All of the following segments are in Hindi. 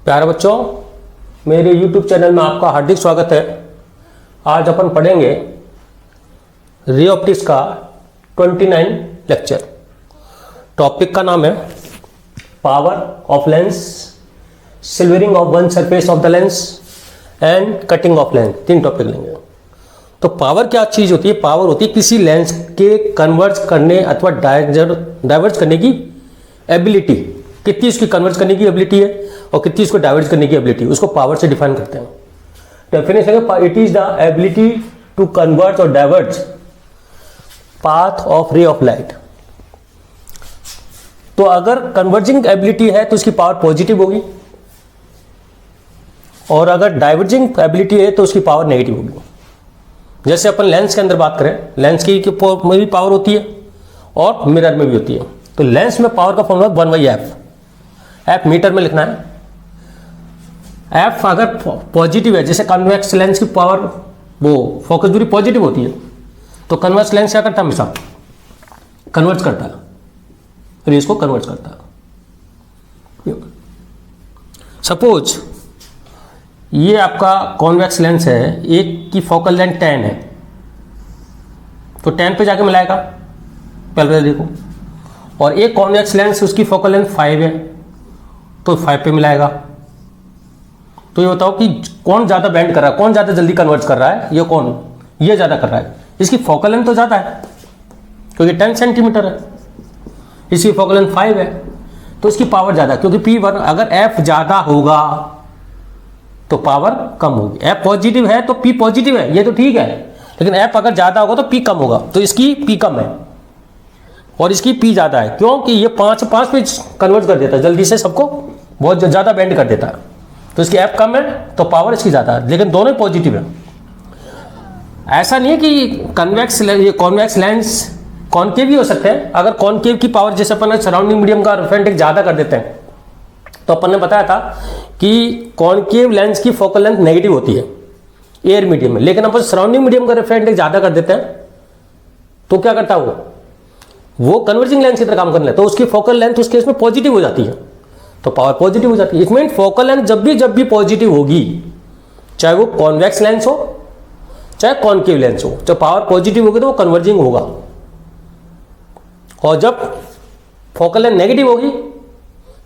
प्यारे बच्चों, मेरे YouTube चैनल में आपका हार्दिक स्वागत है। आज अपन पढ़ेंगे रे ऑप्टिक्स का 29 लेक्चर। टॉपिक का नाम है power of lens, silvering of one surface of the lens and cutting of lens. 3 topic लेंगे। तो पावर क्या चीज़ होती है? पावर होती है किसी लेंस के कन्वर्ज करने अथवा डाइवर्ज करने की एबिलिटी। कितनी उसकी कन्वर्ज करने की एबिलिटी है और कितनी उसको डाइवर्ज करने की एबिलिटी, उसको पावर से डिफाइन करते हैं। डेफिनेशन है it is the ability to converge और diverge path of ray of light. तो अगर कन्वर्जिंग एबिलिटी है तो उसकी पावर पॉजिटिव होगी, और अगर डाइवर्जिंग एबिलिटी है तो उसकी पावर नेगेटिव होगी। जैसे अपन लेंस के अंदर बात करें, लेंस की में भी पावर होती है और मिरर में भी होती है। तो लेंस में पावर का फॉर्मूला 1/f, एफ मीटर में लिखना है। एफ अगर पॉजिटिव है, जैसे कन्वेक्स लेंस की पावर वो फोकस दूरी पॉजिटिव होती है, तो कन्वर्स लेंस क्या करता है? हमेशा कन्वर्ट करता है, रेस को कन्वर्ट करता है। सपोज ये आपका कॉन्वेक्स लेंस है, एक की फोकल लेंथ 10 है, तो 10 पे जाके मिलाएगा, पहले देखो। और एक कॉन्वेक्स लेंस उसकी फोकल लेंथ 5 है, तो 5 पे मिलाएगा। तो ये बताओ कि कौन ज़्यादा बेंड कर रहा है, कौन ज़्यादा जल्दी कन्वर्ट कर रहा है? ये ज़्यादा कर रहा है। इसकी फोकल लेंथ तो ज़्यादा है क्योंकि 10 सेंटीमीटर है, इसकी फोकल लेंथ 5 है, तो इसकी पावर ज़्यादा, क्योंकि P1 अगर F ज़्यादा होगा तो पावर कम होगी। F पॉजिटिव है तो P पॉजिटिव है, ये तो ठीक है, लेकिन F अगर ज़्यादा होगा तो P कम होगा। तो इसकी P कम है और इसकी P ज़्यादा है, क्योंकि ये 5 पे कन्वर्ट कर देता है जल्दी से, सबको बहुत ज़्यादा बेंड कर देता है। तो इसकी F कम है तो पावर इसकी ज़्यादा है, लेकिन दोनों ही पॉजिटिव है। ऐसा नहीं है कि कॉन्वेक्स लेंस कॉनकेव भी हो सकते हैं। अगर कॉनकेव की पावर, जैसे अपन सराउंडिंग मीडियम का रिफ्रेक्टेड ज़्यादा कर देते हैं, तो अपन ने बताया था कि कॉनकेव लेंस की फोकल लेंथ नेगेटिव होती है एयर मीडियम में, लेकिन अपन सराउंडिंग मीडियम का रिफ्रेक्टेड ज़्यादा कर देते हैं तो क्या करता है वो कन्वर्जिंग लेंस की तरह काम करने लगता है, तो उसकी फोकल लेंथ उस केस में पॉजिटिव हो जाती है, तो पावर पॉजिटिव हो जाती है। इट मीन फोकल लेंथ जब भी पॉजिटिव होगी, चाहे वो कॉन्वेक्स लेंस हो चाहे कॉनकेव लेंस हो, जब पावर पॉजिटिव होगी तो वो कन्वर्जिंग होगा। और जब फोकल लेंथ नेगेटिव होगी,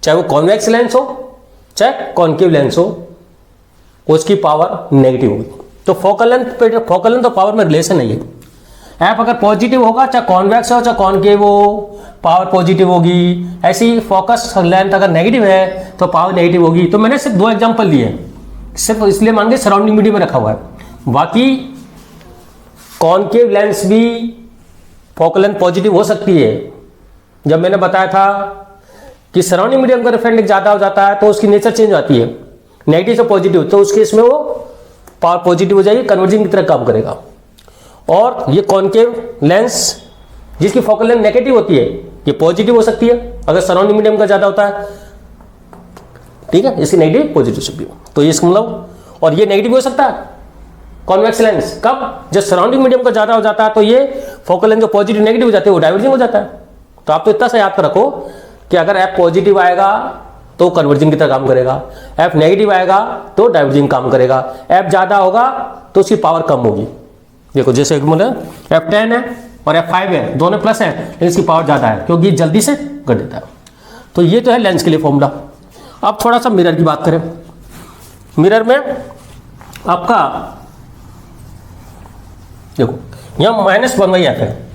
चाहे वो कॉन्वेक्स लेंस हो चाहे कॉनकेव लेंस हो, उसकी पावर नेगेटिव होगी। तो फोकल लेंथ और पावर में रिलेशन नहीं है। एफ अगर पॉजिटिव होगा, चाहे कॉन्वेक्स हो चाहे कॉनकेव हो, पावर पॉजिटिव होगी। ऐसी फोकस लेंथ अगर नेगेटिव है तो पावर नेगेटिव होगी। तो मैंने सिर्फ 2 एग्जांपल लिए, सिर्फ इसलिए मान के सराउंडिंग मीडियम में रखा हुआ है। बाकी कॉनकेव लेंस भी फोकल लेंथ पॉजिटिव हो सकती है। जब मैंने बताया था कि सराउंडिंग मीडियम का रिफ्रेक्टेड ज़्यादा हो जाता है तो उसकी नेचर चेंज हो जाती है, नेगेटिव से पॉजिटिव, तो उस केस में वो पावर पॉजिटिव हो जाएगी, कन्वर्जिंग की तरह काम करेगा। और ये कॉनकेव लेंस जिसकी फोकल लेंथ नेगेटिव होती है, ये पॉजिटिव हो सकती है अगर सराउंडिंग मीडियम का ज़्यादा होता है, ठीक है, इसकी नेगेटिव पॉजिटिव सकती हो। तो इसका मतलब, और ये नेगेटिव हो सकता है कॉन्वेक्स लेंस कब? जब सराउंडिंग मीडियम का ज़्यादा हो जाता है तो ये फोकल लेंथ जो पॉजिटिव नेगेटिव हो जाते हैं वो डाइवर्जिंग हो जाता है। तो आप तो इतना सा याद कर रखो कि अगर F पॉजिटिव आएगा तो कन्वर्जिंग की तरह काम करेगा, F नेगेटिव आएगा तो डाइवर्जिंग काम करेगा, F ज़्यादा होगा तो उसकी पावर कम होगी। देखो जैसे F10 है और F5 है, दोनों प्लस है, लेकिन इसकी पावर ज़्यादा है क्योंकि ये जल्दी से कर देता है। तो ये तो है लेंस के लिए फॉर्मूला। अब थोड़ा सा मिरर की बात करें। मिरर में आपका देखो यहाँ -1/f है।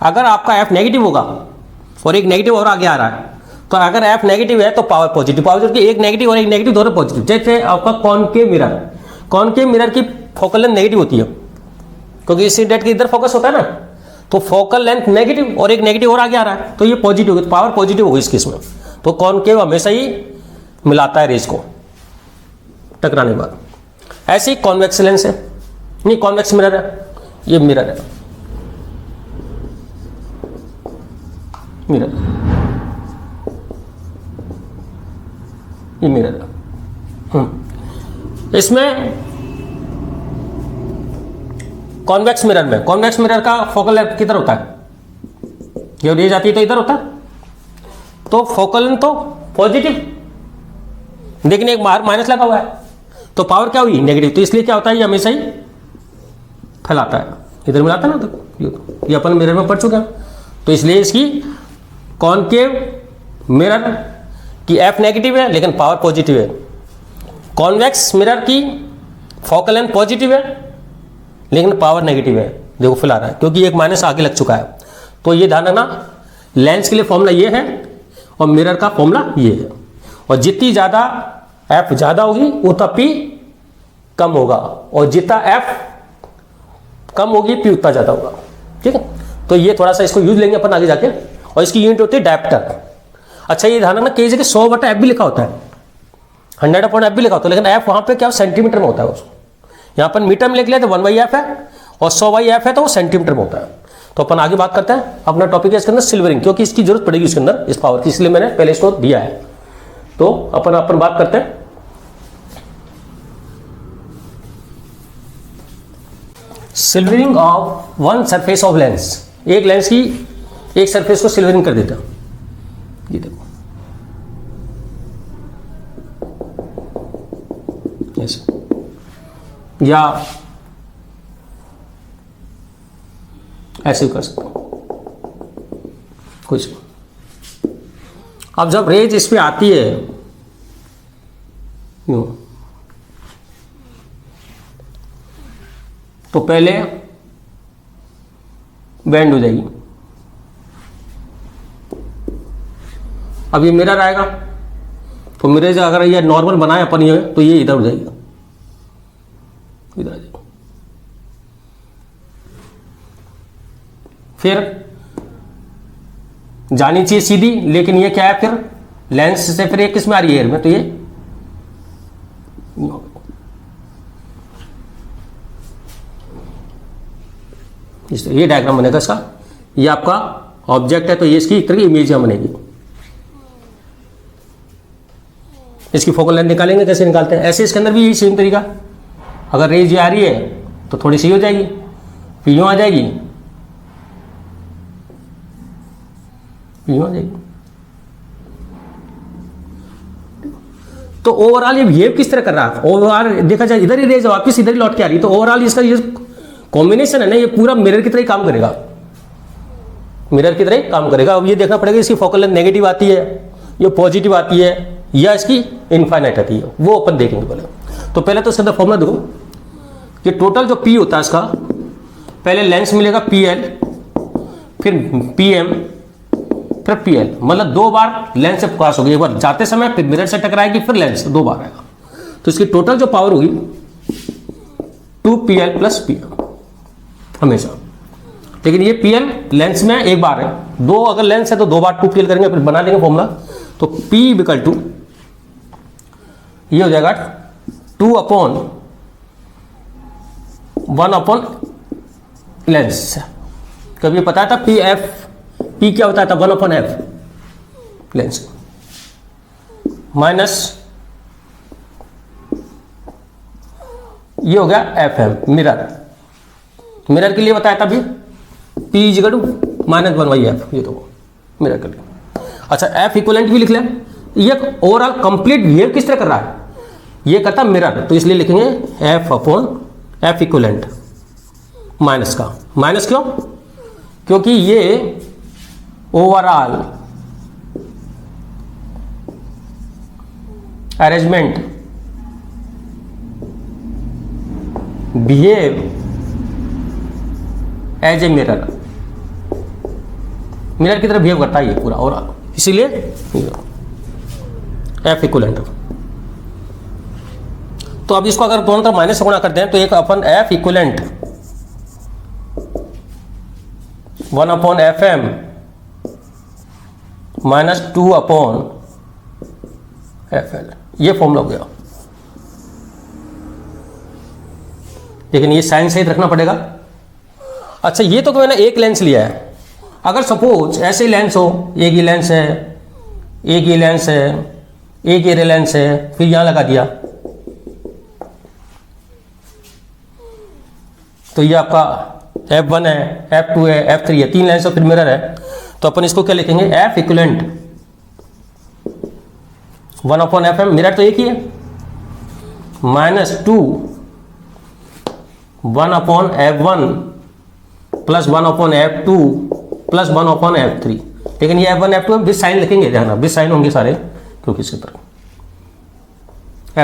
अगर आपका F नेगेटिव होगा और एक नेगेटिव और आगे आ रहा है, तो अगर F नेगेटिव है तो पावर पॉजिटिव की एक नेगेटिव और एक नेगेटिव दोनों पॉजिटिव। जैसे आपका कॉनकेव मिरर की फोकल लेंथ नेगेटिव होती है क्योंकि इस डेट के इधर फोकस होता है ना, तो फोकल लेंथ नेगेटिव और एक नेगेटिव और आगे आ रहा है, तो ये पॉजिटिव होगी, पावर पॉजिटिव होगी इस केस में। तो कॉनकेव हमेशा ही मिलाता है रेस को टकराने के बाद। ऐसे ही कॉन्वेक्स लेंस है, नहीं कॉन्वेक्स मिरर है, ये मिरर है, मिरर, ये मिरर है। इसमें कॉन्वेक्स मिरर का फोकल लेंथ किधर होता है? ये रेज आती है तो इधर होता है, तो फोकल लेंथ तो पॉजिटिव, लेकिन एक बाहर माइनस लगा हुआ है, तो पावर क्या हुई? नेगेटिव। तो इसलिए क्या होता है, ये हमेशा ही फैलाता है, इधर मिलाता है ना, तो ये अपन मिरर में पढ़ चुके हैं। तो इसलिए इसकी कॉनकेव मिरर की एफ नेगेटिव है लेकिन पावर पॉजिटिव है। कॉन्वेक्स मिरर की फोकल लेंथ पॉजिटिव है लेकिन पावर नेगेटिव है, देखो फैला रहा है क्योंकि एक माइनस आगे लग चुका है। तो ये ध्यान रखना, लेंस के लिए फॉर्मूला ये है और मिरर का फॉर्मूला ये है। और जितनी ज़्यादा एफ ज़्यादा होगी उतना पी कम होगा, और जितना एफ कम होगी पी उतना ज़्यादा होगा। ठीक है, तो ये थोड़ा सा इसको यूज लेंगे अपन आगे जाके। और इसकी यूनिट होती है डायप्टर। अच्छा, ये ध्यान रखना, कई जगह 100/f भी लिखा होता है, 100/f भी लिखा होता है, लेकिन एफ वहाँ पे क्या सेंटीमीटर में होता है। उसको यहाँ पर मीटर में लिख लिया तो 1/f है, और 100/f है तो वो सेंटीमीटर में होता है। तो अपन आगे बात करते हैं, अपना टॉपिक है इसके अंदर सिल्वरिंग, क्योंकि इसकी जरूरत पड़ेगी इसके अंदर इस पावर की, इसलिए मैंने पहले इसको दिया है। तो अपन बात करते हैं silvering of one surface of lens. एक लेंस की एक सरफेस को सिल्वरिंग कर देता, ये देखो ऐसे, या ऐसे भी कर सकते हो कुछ। अब जब रेज इस पे आती है यूं, तो पहले बेंड हो जाएगी। अब ये मिरर आएगा, तो मिरर से अगर ये नॉर्मल बनाए अपन ये, तो ये इधर हो जाएगा, इधर आ जाएगा। फिर जानी चाहिए सीधी, लेकिन ये क्या है, फिर लेंस से फिर ये किस में आ रही है, एयर में, तो ये ये डायग्राम बनेगा इसका। ये आपका ऑब्जेक्ट है, तो ये इसकी एक तरह की इमेज यहां बनेगी। इसकी फोकल लेंथ निकालेंगे, कैसे निकालते हैं, ऐसे इसके अंदर भी यही सेम तरीका। अगर रेज ये आ रही है तो थोड़ी सी हो जाएगी, फिर यूं आ जाएगी, यूं आ जाएगी। तो ओवरऑल ये बिहेव किस तरह कर रहा है, ओवरऑल देखा जाए इधर ही रेज वापस इधर ही लौट के आ रही है, तो ओवरऑल इसका ये कॉम्बिनेशन है ना, ये पूरा मिरर की तरह ही काम करेगा, मिरर की तरह ही काम करेगा। अब ये देखना पड़ेगा इसकी फोकल लेंथ नेगेटिव आती है, ये पॉजिटिव आती है, या इसकी इनफाइनाइट आती है, वो अपन देखेंगे पहले। तो पहले तो इसके अंदर फॉर्मूला देखो, कि टोटल जो पी होता है इसका, पहले लेंस मिलेगा PL, फिर PM, फिर PL, मतलब 2 बार लेंस से पास होगी, एक बार जाते समय, फिर मिरर से टकराएगी, फिर लेंस से 2 बार आएगा। तो इसकी टोटल जो पावर होगी 2PL + PM हमेशा। लेकिन ये PL लेंस में एक बार है, 2 अगर लेंस है तो 2 बार 2PL करेंगे, फिर बना देंगे फॉर्मूला। तो P = ये हो जाएगा 2/1 लेंस। कभी पता था P क्या होता था, 1/f लेंस, माइनस ये हो गया FM मिरर। मिरर के लिए बताया था अभी, P = -1/f, ये तो मिरर के लिए। अच्छा, F इक्वलेंट भी लिख लें। ये ओवरऑल कंप्लीट बिहेव किस तरह कर रहा है, ये करता मिरर, तो इसलिए लिखेंगे F/F इक्वलेंट माइनस का। माइनस क्यों, क्योंकि ये overall arrangement behave as a mirror, mirror की तरह बिहेव करता है ये पूरा ओवरऑल, इसीलिए F इक्वलेंट। तो अब इसको अगर दोनों तरफ माइनस से गुणा करते हैं, तो एक अपन F इक्वलेंट 1/FM - 2/FL, ये फॉर्मूला हो गया। लेकिन ये साइन सहित रखना पड़ेगा। अच्छा, ये तो मैंने एक लेंस लिया है, अगर सपोज ऐसे लेंस हो, एक ही लेंस है, एक ही लेंस है, एक ही लेंस है, फिर यहां लगा दिया, तो ये आपका F1 है, F2 है, F3 है, 3 लेंस और फिर मिरर है। तो अपन इसको क्या लिखेंगे, F equivalent one upon F M, mirror तो एक ही है, -2 1 upon F1 plus 1 upon F2 plus 1 upon F3। लेकिन ये F1 F2 हम विद साइन लिखेंगे, ध्यान विद साइन होंगे सारे, क्योंकि इसी तरह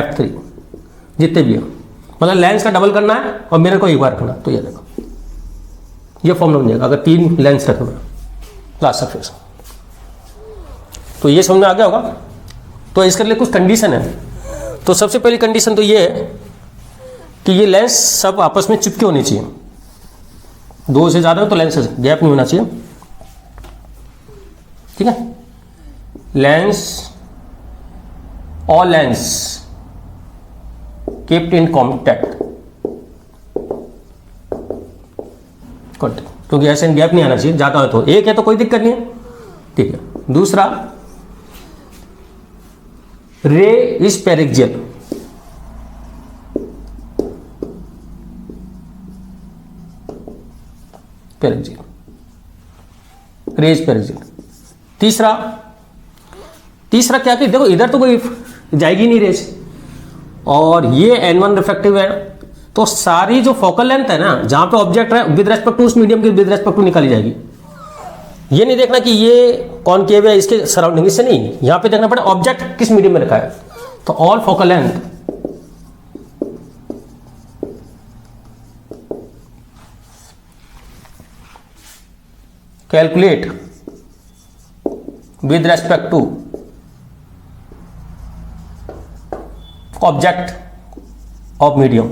F3 जितने भी हो, मतलब लेंस का डबल करना है और मिरर को एक बार रखना, तो ये देखो ये फॉर्मूला बन जाएगा अगर 3 लेंस रखना ग्लास सरफेस। तो ये समझ में आ गया होगा। तो इसके लिए कुछ कंडीशन है। तो सबसे पहली कंडीशन तो ये है कि ये लेंस सब आपस में चिपके होने चाहिए, 2 से ज़्यादा हो तो लेंस गैप नहीं होना चाहिए, ठीक है। Lens, all lens kept in contact, क्योंकि ऐसे गैप नहीं आना चाहिए, ज़्यादा हो तो एक है तो कोई दिक्कत नहीं है, ठीक है। दूसरा, रे इज पेरिक्जियल, पेरिक्जियल, रे इज पेरिक्जियल। तीसरा क्या कि देखो इधर तो कोई जाएगी नहीं रेज, और ये N1 रिफ्रैक्टिव है, तो सारी जो फोकल लेंथ है ना, जहां पे ऑब्जेक्ट है विद रेस्पेक्ट टू उस मीडियम की विद रेस्पेक्ट टू निकाली जाएगी। ये नहीं देखना कि ये कॉनकेव है इसके सराउंडिंग, इससे नहीं, यहां पे देखना पड़े ऑब्जेक्ट किस मीडियम में रखा है। तो all focal length calculate with respect to object of medium,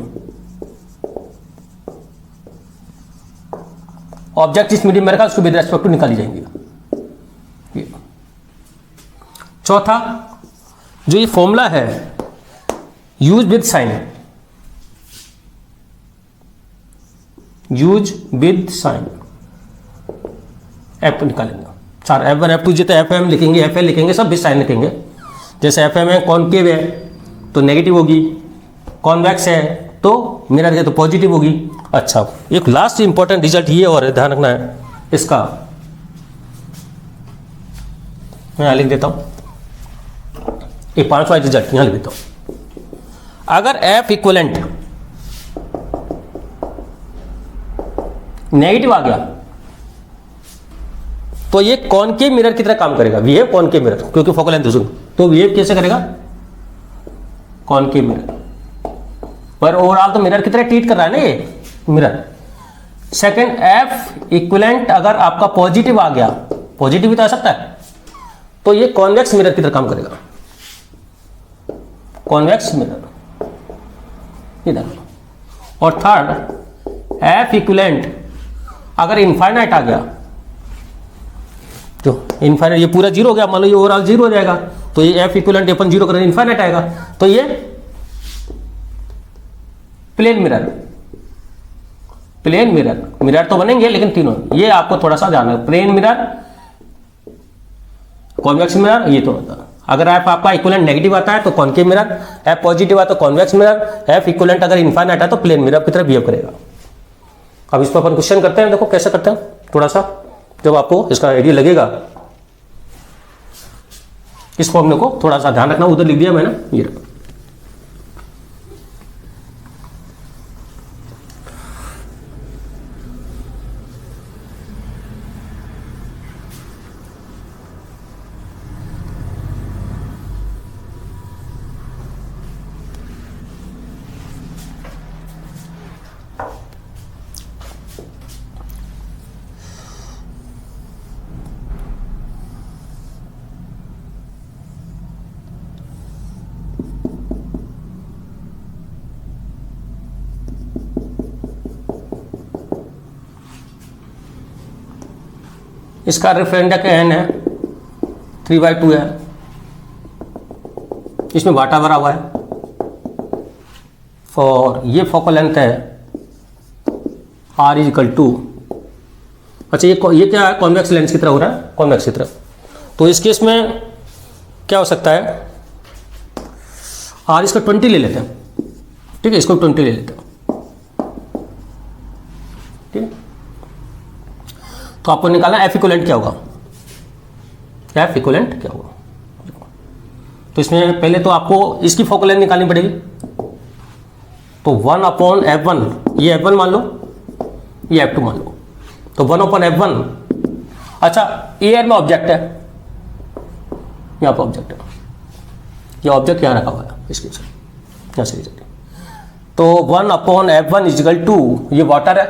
object जिस मीडियम में रखा उसको विद रेस्पेक्ट टू निकाली जाएंगी। चौथा, जो ये फॉर्मूला है use with sign, use with sign, F निकालेंगे सारा, F1 F2 जितने FM लिखेंगे FL लिखेंगे सब विद साइन लिखेंगे। जैसे FM है कॉनकेव है तो नेगेटिव होगी, कॉन्वेक्स है तो मिरर है तो पॉजिटिव होगी। अच्छा, एक लास्ट इंपॉर्टेंट रिजल्ट ये और ध्यान रखना है इसका, मैं यहां लिख देता हूं, एक 5वां रिजल्ट यहां लिख देता हूं। अगर F इक्वलेंट नेगेटिव आ गया तो ये कॉनकेव मिरर की तरह काम करेगा, वीएव कॉनकेव मिरर, क्योंकि फोकल लेंथ दूसरी, तो वीएव कैसे करेगा, कॉनकेव मिरर, पर ओवरऑल तो मिरर की तरह ट्रीट कर रहा है ना ये मिरर। सेकंड, एफ इक्विवेलेंट अगर आपका पॉजिटिव आ गया, पॉजिटिव भी तो आ सकता है, तो ये कॉन्वेक्स मिरर की तरह काम करेगा, कॉन्वेक्स मिरर इधर। और थर्ड, एफ इक्विवेलेंट अगर इनफाइनाइट आ गया, जो इनफाइनाइट ये पूरा जीरो हो गया, मान लो ये ओवरऑल जीरो हो जाएगा, तो ये एफ इक्विवेलेंट अपन जीरो करें इनफाइनाइट आएगा, तो ये plane mirror, plane mirror, mirror तो बनेंगे लेकिन तीनों, ये आपको थोड़ा सा ध्यान रखना, प्लेन मिरर, कॉन्वेक्स मिरर, ये तो होता है। अगर एफ आपका इक्विवेलेंट नेगेटिव आता है तो कॉनकेव मिरर, एफ पॉजिटिव आता है तो कॉन्वेक्स मिरर, एफ इक्विवेलेंट अगर इनफाइनाइट है तो प्लेन मिरर की तरह बिहेव करेगा। अब इस पर अपन क्वेश्चन करते हैं, देखो कैसे करते हैं, थोड़ा सा जब आपको इसका आइडिया लगेगा। इस फॉर्मूले को थोड़ा सा ध्यान रखना, उधर लिख दिया मैंने, ये रखो। इसका रेफरेंडक एन है 3/2 है, इसमें वाटा भरा हुआ है, और ये फोकल लेंथ है आर इज इक्वल टू, अच्छा ये क्या है, कॉन्वेक्स लेंस की तरह हो रहा है, कॉन्वेक्स की तरह। तो इस केस में क्या हो सकता है, आर इसका 20 ले लेते हैं, ठीक है, इसको 20 ले लेते हैं, ठीक है। तो आपको निकालना एफ इक्विवेलेंट क्या होगा, एफ इक्विवेलेंट क्या होगा। तो इसमें पहले तो आपको इसकी फोकल लेंथ निकालनी पड़ेगी। तो 1/f1, ये f1 मान लो, ये f2 मान लो, तो 1/f1। अच्छा, एयर में ऑब्जेक्ट है, यहाँ पर ऑब्जेक्ट है, ये ऑब्जेक्ट यहाँ रखा हुआ है इसके साथ, यहाँ से तो 1/f1 इजिकल टू, ये वाटर है,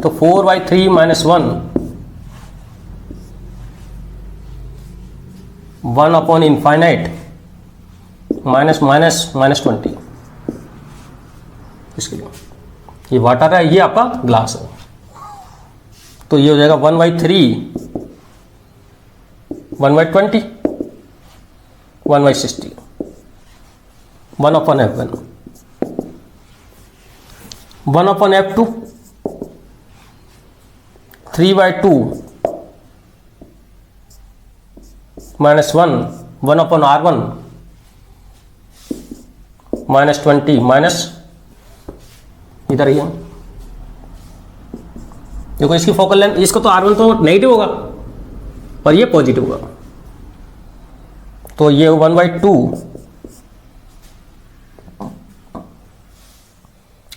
तो 4/3 - 1 इनफाइनाइट -20 इसके लिए, ये वाटर है, ये आपका ग्लास है, तो ये हो जाएगा 1/3 1/20 1/60 1/f1 1/f2 3/2 -1 1/r1 -20 इधर ही है। देखो इसकी फोकल लेंथ, इसको तो R1 तो नेगेटिव होगा और ये पॉजिटिव होगा, तो ये 1/2।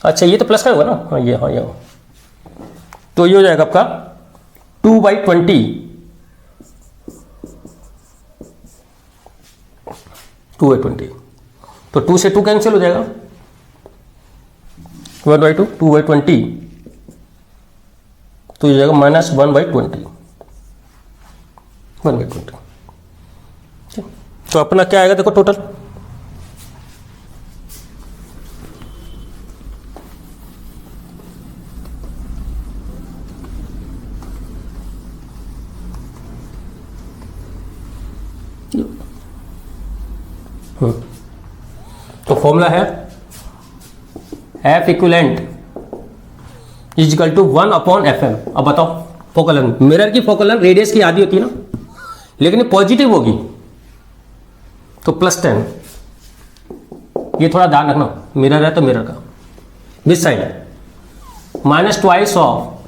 अच्छा, ये तो प्लस का होगा ना, हाँ ये तो ये हो जाएगा आपका 2/20 2/20, तो 2 से 2 कैंसिल हो जाएगा, 1/2 2/20, तो ये जाएगा -1/20 1/20। तो अपना क्या आएगा देखो टोटल, तो फॉर्मूला है F equivalent is equal to 1/Fm। अब बताओ फोकल लेंथ, मिरर की फोकल लेंथ रेडियस की आधी होती है ना, लेकिन ये पॉजिटिव होगी तो +10। ये थोड़ा ध्यान रखना, मिरर है तो मिरर का दिस साइड है -2 ऑफ,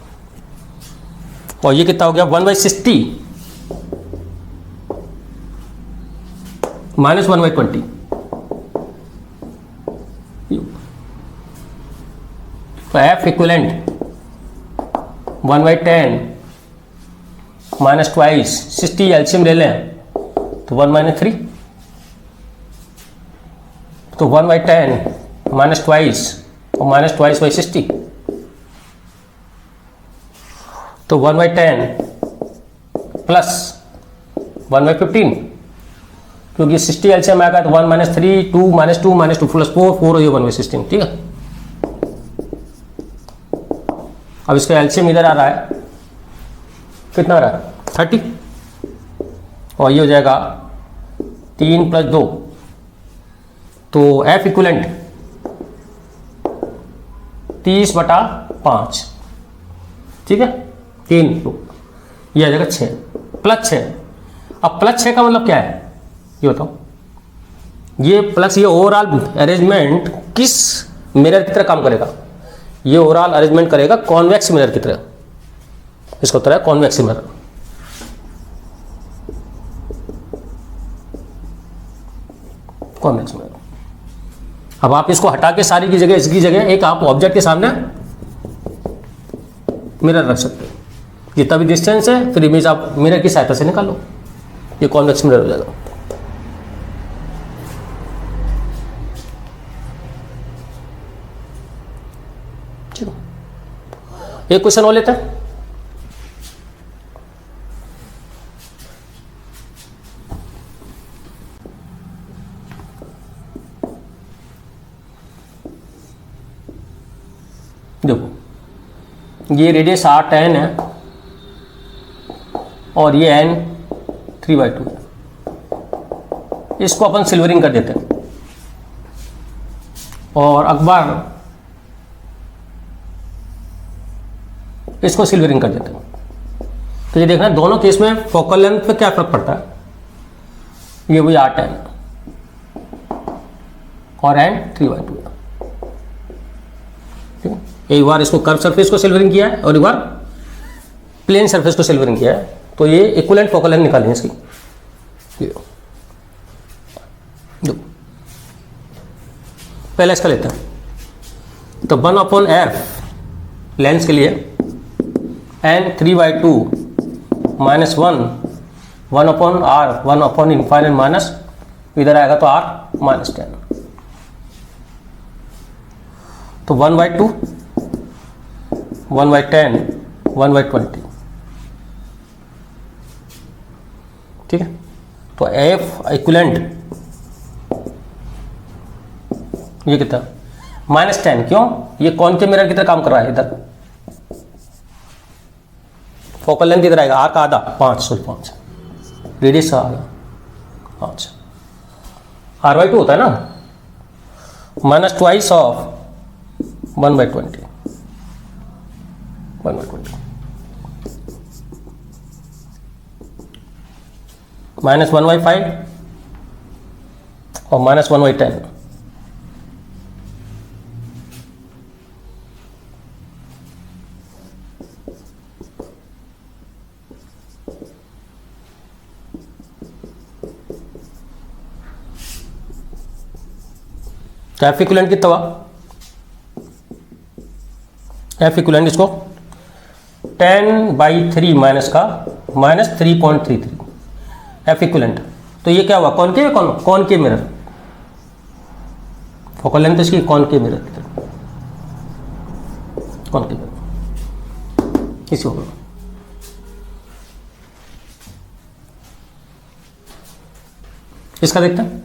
और ये कितना हो गया 1/60 -1/20। तो F इक्विवेलेंट 1/10 -2 60 एलसीएम ले लें तो 1 - 3, तो 1/10 -2 और -2/60, तो 1/10 प्लस 1/15, क्योंकि 60 एलसीएम आएगा तो 1 - 3 2 - 2 - 2 + 4 4 हो गया 1/16, ठीक है। अब इसका एलसीएम इधर आ रहा है, कितना आ रहा है 30, और ये हो जाएगा 3 + 2, तो F इक्विवेलेंट 30/5, ठीक है, 3 ये आ जाएगा 6 +6। अब +6 का मतलब क्या है ये बताओ, ये प्लस ये ओवरऑल अरेंजमेंट किस मिरर की तरह काम करेगा, ये ओवरऑल अरेंजमेंट करेगा कॉन्वेक्स मिरर की तरह, इसको तरह कॉन्वेक्स मिरर। कॉन्वेक्स मिरर, अब आप इसको हटा के सारी की जगह, इसकी जगह एक आप ऑब्जेक्ट के सामने मिरर रख सकते हो, जितना भी डिस्टेंस है फिर इमेज आप मिरर की सहायता से निकालो, ये कॉन्वेक्स मिरर हो जाएगा। एक क्वेश्चन और लेते हैं, देखो ये रेडियस R10 है और ये n 3/2 है, इसको अपन सिल्वरिंग कर देते हैं, और अखबार इसको सिल्वरिंग कर देते हैं। तो ये देखना दोनों केस में फोकल लेंथ पे क्या फर्क पड़ता है, ये वही R10 और n 3/2 है, ठीक है। एक बार इसको कर्व सरफेस को सिल्वरिंग किया है और एक बार प्लेन सरफेस को सिल्वरिंग किया है, तो ये इक्विवेलेंट फोकल लेंथ निकालेंगे इसकी। ये दो, पहले इसका लेते हैं। तो 1/f लेंस के लिए n 3/2 -1 1/r 1/∞ माइनस इधर आएगा तो r -10, तो 1/2 1/10 1/20, ठीक है। तो एफ इक्विवेलेंट ये कितना -10, क्यों? ये कौन के मिरर की तरह काम कर रहा है, इधर फोकल लेंथ इधर आएगा, आर का आधा 5 रेडियस आ गया 5, r/2 होता है ना, -2 ऑफ 1/20 -1/5 और -1/10, एफ इक्विवेलेंट कितना हुआ? एफ इक्विवेलेंट इसको 10/3 माइनस का -3.33 एफ इक्विवेलेंट। तो ये क्या हुआ, concave concave mirror, focal length इसकी कॉनकेव मिरर की तरह, कॉनकेव मिरर इसी होगा। इसका देखते हैं।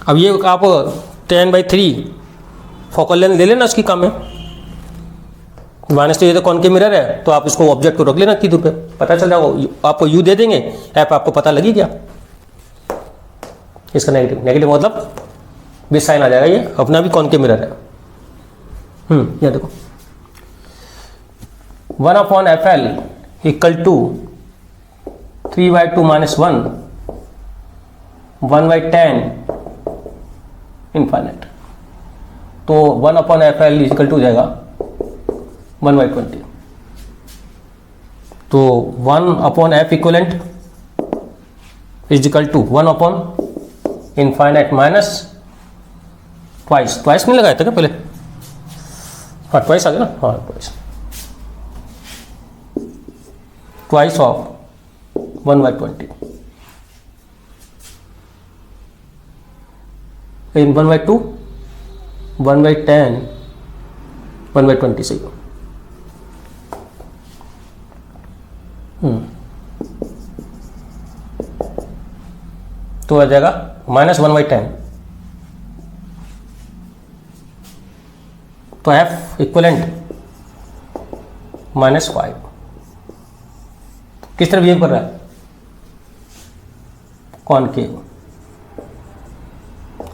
अब ये आप 10/3 फोकल लेंथ ले लेना, उसकी काम है माइनस, तो ये तो कॉनकेव मिरर है, तो आप इसको ऑब्जेक्ट को रख लेना इतनी दूर पे, पता चल जाएगा, आपको यू दे देंगे, एप आपको पता लगी क्या। इसका नेगेटिव मतलब भी साइन आ जाएगा, ये अपना भी कॉनकेव मिरर है। ये देखो 1/FL = 3/2 - 1/10 इनफाइनाइट, तो 1/FL = हो जाएगा 1/20, तो 1/f इक्विवेलेंट = 1/∞ माइनस ट्वाइस नहीं लगाया था क्या पहले? हाँ ट्वाइस आ गया ना, हाँ ट्वाइस ऑफ 1/20 इन 1/2 1/10 1/20 सही हो। तो आ जाएगा -1/10, तो एफ इक्विवेलेंट -5 किस तरह बिहेव कर रहा है, कॉनकेव।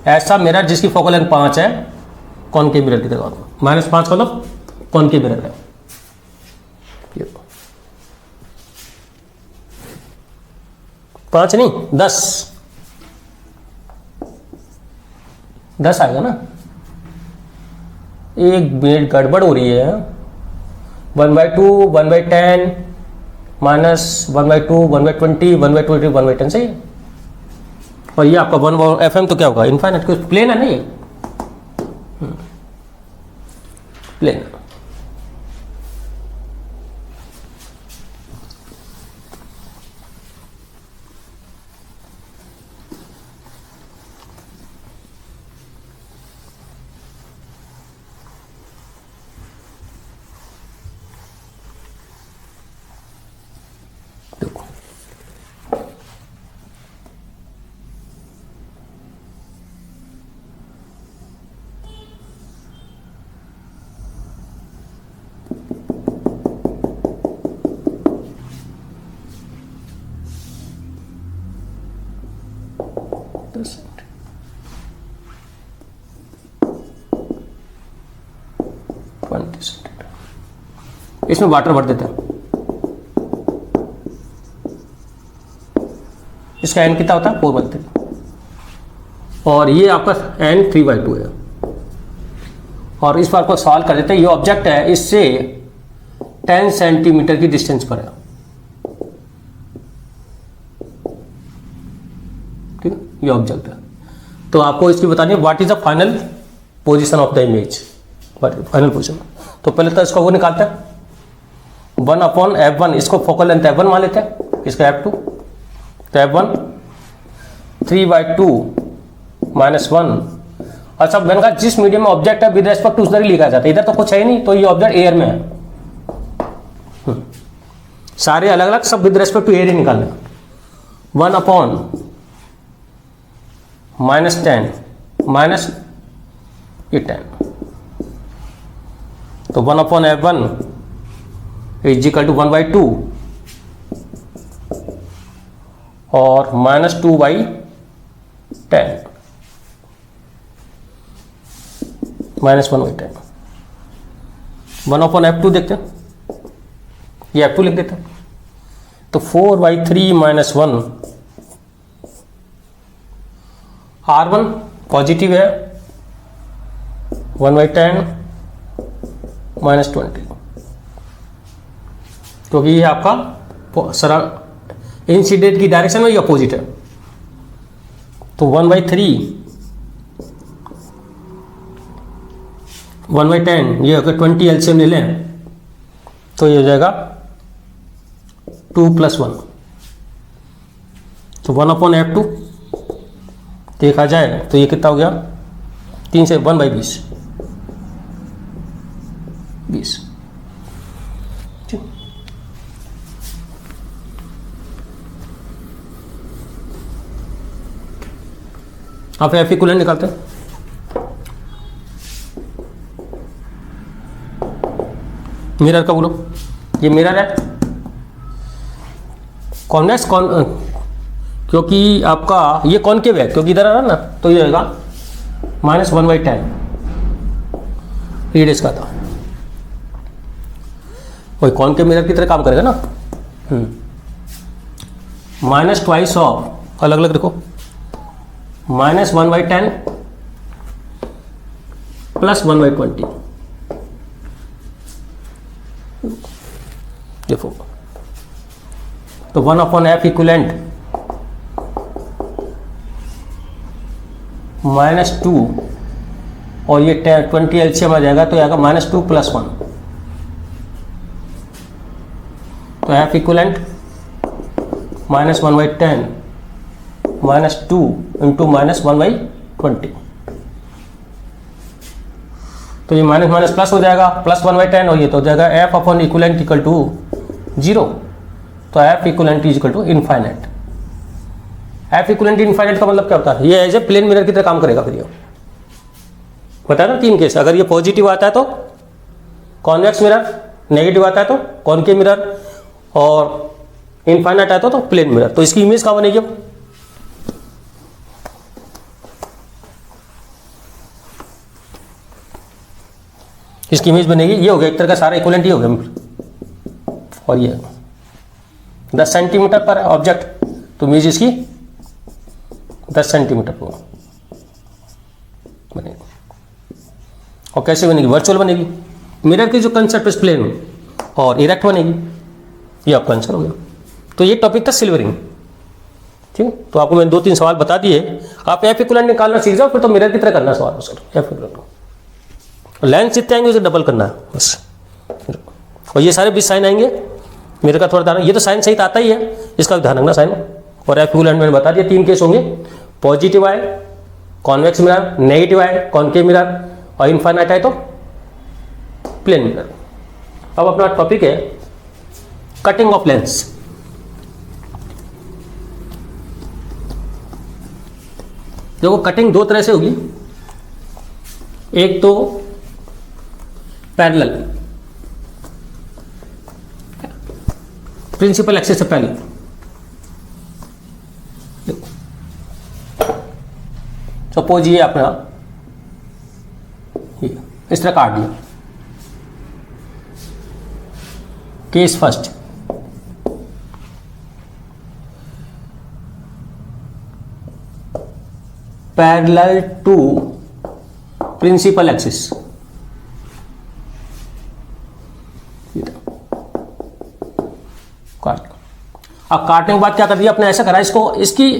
ऐसा मिरर जिसकी फोकल लेंथ 5 है, कॉनकेव मिरर की तरह, -5 का मतलब कॉनकेव मिरर है। 5 नहीं 10 आएगा ना, एक मिनट गड़बड़ हो रही है। 1/2 1/10 -1/2 1/20 1/20 1/10 सही है। और ये आपका 1/FM तो क्या होगा, इनफाइनाइट, कुछ प्लेन है ना, ये प्लेन। इसमें वाटर भर देते हैं। इसका n कितना होता है 4/3, और ये आपका n 3/2 है। और इस बार को सॉल्व कर देते हैं। ये ऑब्जेक्ट है, इससे 10 सेंटीमीटर की डिस्टेंस पर है। ठीक है, ये ऑब्जेक्ट है। तो आपको इसकी बतानी है what is the final position of the image, final position. तो पहले तो इसको वो निकालते हैं 1/f1, इसको फोकल लेंथ f1 मान लेते हैं, इसका f2। तो f1 3/2 -1। अच्छा, मैंने कहा जिस मीडियम में ऑब्जेक्ट है विद रेस्पेक्ट टू उधर ही लिखा जाता है, इधर तो कुछ है ही नहीं, तो ये ऑब्जेक्ट एयर में है। सारे अलग अलग सब विद रेस्पेक्ट टू एयर ही निकालना। 1/-10 माइनस ये 10, तो 1/f1 इज इक्वल टू 1/2 और -2/10 -1/10। 1/f2 देखते हैं, ये f2 लिख देते हैं। तो 4/3 -1, R1 पॉजिटिव है, 1/10 -20, क्योंकि ये आपका सराउंड इंसिडेंट की डायरेक्शन में ये अपोजिट है। तो 1/3 1/10, ये अगर 20 एलसीएम ले लें तो ये हो जाएगा 2 + 1। तो 1/f2 देखा जाए तो ये कितना हो गया, 3 से 1/20 20। आप एफ इक्विवेलेंट निकालते हैं। मिरर का बोलो, ये मिरर है, कॉन्वेक्स क्योंकि आपका ये कॉनकेव है, क्योंकि इधर आ रहा ना, तो ये रहेगा -1/10 रेडियस का था। वही कॉनकेव मिरर की तरह काम करेगा ना। -2 ऑफ, अलग अलग देखो, -1/10 + 1/20 देखो। तो 1/f इक्विवेलेंट -2 और ये 20 एलसीएम आ जाएगा, तो आएगा -2 + 1। तो f इक्विवेलेंट -1/10 -2 इंटू -1/20, तो ये माइनस माइनस प्लस हो जाएगा, +1/10, और ये तो हो जाएगा f इक्विवेलेंट इक्वल टू 0। तो f equivalent is equal to infinite. f equivalent infinite का मतलब क्या होता है, ये एज ए प्लेन मिरर की तरह काम करेगा। फिर ये बताया ना 3 केस, अगर ये पॉजिटिव आता है तो कॉन्वेक्स मिरर, नेगेटिव आता है तो कॉनकेव मिरर, और इनफाइनाइट आता है तो प्लेन मिरर। तो इसकी इमेज कहाँ बनेगी, इसकी इमेज बनेगी, ये हो गया एक तरह का सारा इक्विवेलेंट, ये हो गया। और ये 10 सेंटीमीटर पर ऑब्जेक्ट, तो इमेज इसकी 10 सेंटीमीटर को बनेगी। और कैसे बनेगी, वर्चुअल बनेगी। मिरर की जो कंसेप्ट इस प्लेन और इरेक्ट बनेगी, ये आपका आंसर हो गया। तो ये टॉपिक था सिल्वरिंग। ठीक है, तो आपको मैंने 2-3 सवाल बता दिए, आप एफ इक्विवेलेंट निकालना सीख जाओ, फिर तो मिरर की तरह करना सवाल सर। एफ इक्विवेलेंट लेंस जितने आएंगे उसे डबल करना है बस। और ये सारे 20 साइन आएंगे, मेरे का थोड़ा ध्यान, ये तो साइन सहित आता ही है, इसका ध्यान रखना साइन। और एफ इक्विवेलेंट मैंने बता दिया 3 केस होंगे, पॉजिटिव आए कॉन्वेक्स मिरर, नेगेटिव आए कॉनकेव मिरर, और इनफाइनाइट आए तो प्लेन मिरर। अब अपना टॉपिक है कटिंग ऑफ लेंस। देखो कटिंग 2 तरह से होगी, एक तो पैरेलल, प्रिंसिपल एक्सिस से पैरेलल। सपोज ये अपना ये इस तरह काट दिया, case first, parallel to principal axis, अब काटने के बाद क्या कर दिया अपने, ऐसा करा इसको, इसकी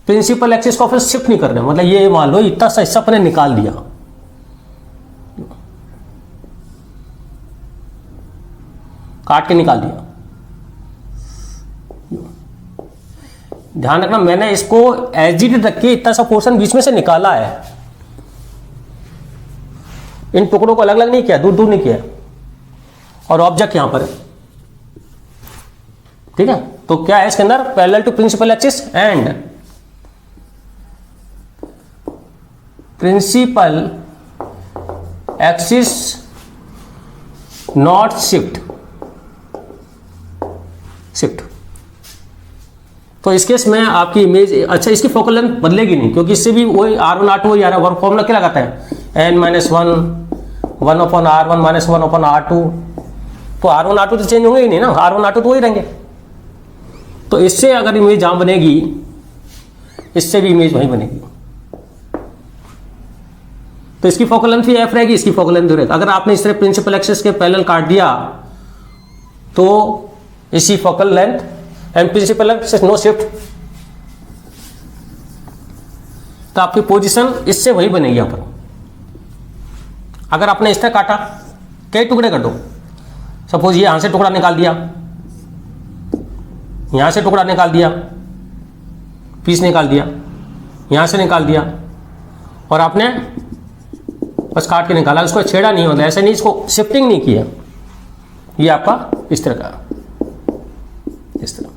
प्रिंसिपल एक्सिस को फिर शिफ्ट नहीं कर रहे, मतलब ये मान लो इतना सा हिस्सा अपने निकाल दिया, काट के निकाल दिया। ध्यान रखना मैंने इसको एचडीडी रख के इतना सा पोर्शन बीच में से निकाला है, इन टुकड़ों को अलग अलग नहीं किया, दूर दूर नहीं किया, और ऑब्जेक्ट यहां पर है, ठीक है। तो क्या है इसके अंदर, parallel to principal axis and principal axis not shift, तो इस केस में आपकी इमेज, अच्छा इसकी फोकल लेंथ बदलेगी नहीं, क्योंकि इससे भी वही R1 R2 वही आ रहा है, वर्क फॉर्मूला क्या लगाता है, n-1 1/R1 -1/R2, तो R1 R2 तो चेंज होंगे ही नहीं ना, R1 R2 तो वही रहेंगे। तो इससे अगर इमेज जहां बनेगी, इससे भी इमेज वहीं बनेगी, तो इसकी फोकल लेंथ भी f रहेगी, इसकी फोकल लेंथ भी रहेगी। अगर आपने इस तरह प्रिंसिपल एक्सिस के पैरेलल काट दिया तो इसी focal length and principal axis no shift, तो आपकी पोजीशन इससे वही बनेगी यहां पर। अगर आपने इस तरह काटा, कई टुकड़े कर दो, सपोज ये यहां से टुकड़ा निकाल दिया, यहां से टुकड़ा निकाल दिया, पीस निकाल दिया, यहां से निकाल दिया, और आपने बस काट के निकाला, उसको छेड़ा नहीं, मतलब ऐसे नहीं, इसको शिफ्टिंग नहीं किया, ये आपका इस तरह का, इस तरह।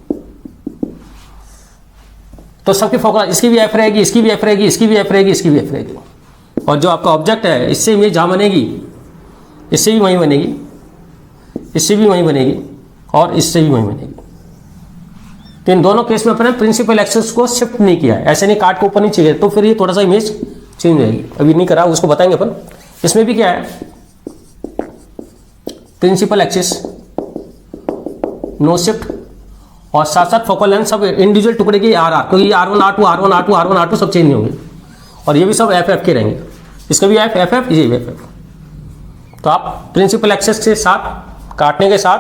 तो सबकी फोकल, इसकी भी एफ रहेगी, इसकी भी एफ रहेगी, इसकी भी एफ रहेगी, इसकी भी एफ रहेगी, और जो आपका ऑब्जेक्ट है इससे इमेज जहां बनेगी, इससे भी वहीं बनेगी, इससे भी वहीं बनेगी, और इससे भी वहीं बनेगी। तो इन दोनों केस में अपने प्रिंसिपल एक्सिस को शिफ्ट नहीं किया है, ऐसे नहीं काट के ऊपर नहीं चाहिए, तो फिर ये थोड़ा सा इमेज चेंज हो जाएगी। अभी नहीं करा, उसको बताएंगे अपन। इसमें भी क्या है, प्रिंसिपल एक्सिस नो शिफ्ट, और साथ साथ फोकल लेंथ सब इंडिविजुअल टुकड़े की आर, क्योंकि R1 R2 R1 R2 R1 R2 सब चेंज नहीं होंगे, और ये भी सब FF के रहेंगे, इसका भी FF, ये भी FF। तो आप प्रिंसिपल एक्सिस के साथ काटने के साथ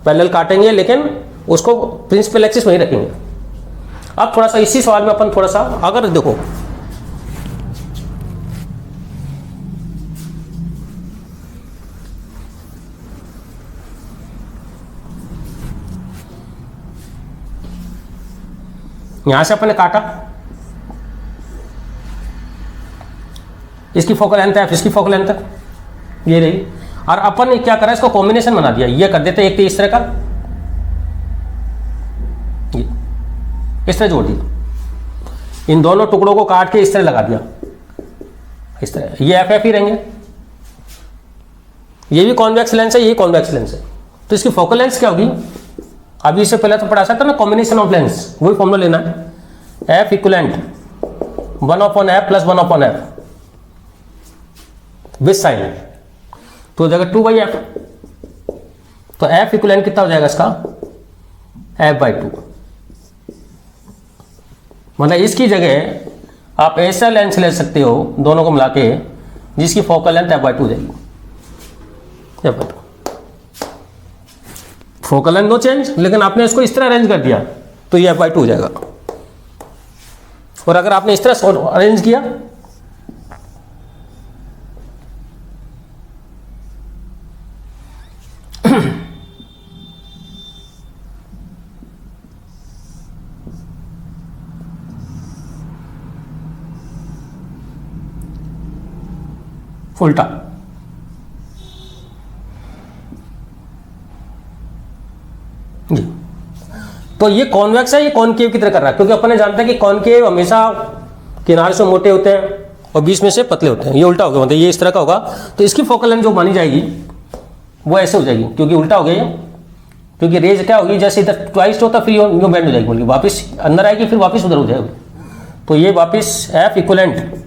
पैरेलल काटेंगे, लेकिन उसको प्रिंसिपल एक्सिस वहीं रखेंगे। अब थोड़ा सा इसी सवाल में अपन थोड़ा सा, अगर देखो यहां से अपन ने काटा, इसकी फोकल लेंथ है, इसकी फोकल लेंथ है, ये रही, और अपन ने क्या करा, इसको कॉम्बिनेशन बना दिया, ये कर देते एक तो इस तरह का, ये इस तरह जोड़ दिया, इन दोनों टुकड़ों को काट के इस तरह लगा दिया, इस तरह, ये FF ही रहेंगे, ये भी कॉन्वेक्स लेंस है, ये कॉन्वेक्स लेंस है। तो इसकी फोकल लेंथ क्या होगी, अभी इससे पहले तो पढ़ा सकता ना, कॉम्बिनेशन ऑफ लेंस, वही फॉर्मूला लेना है, F equivalent 1/F + 1/F with sign, तो हो जाएगा 2/F, तो F इक्वलेंट कितना हो जाएगा इसका, F/2, मतलब इसकी जगह आप ऐसा लेंस ले सकते हो दोनों को मिला के, जिसकी फोकल लेंथ F/2 हो जाएगी, F/2। Focal length no change, लेकिन आपने इसको इस तरह अरेंज कर दिया तो ये F/2 हो जाएगा, और अगर आपने इस तरह अरेंज किया उल्टा, जी, तो ये कॉन्वेक्स है, ये कॉनकेव की तरह कर रहा है, क्योंकि अपन ने जानता है कि कॉनकेव हमेशा किनारे से मोटे होते हैं और बीच में से पतले होते हैं, ये उल्टा होगा, मतलब ये इस तरह का होगा, तो इसकी फोकल लेंथ जो मानी जाएगी वो ऐसे हो जाएगी, क्योंकि उल्टा हो गया ये, क्योंकि रेज क्या होगी, जैसे इधर ट्वाइस होता फिर यूं बेंड हो जाएगी, बोलिए वापस अंदर आएगी, फिर वापस उधर हो जाएगी, तो ये वापस F इक्वलेंट